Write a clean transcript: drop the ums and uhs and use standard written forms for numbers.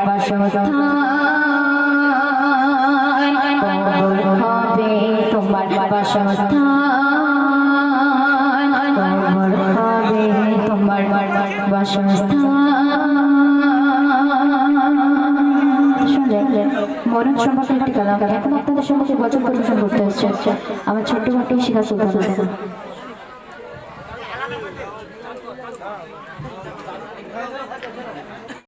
বাসস্থান কবর হবে তোমার বাসস্থান কবর হবে তোমার বাসস্থান। মরণ সম্পর্কে একটি কালাম এখন আপনাদের সম্পর্কে বচন পরিবেশন করতে হচ্ছে আমার ছোট্ট ভাটি শিখা সুলতান।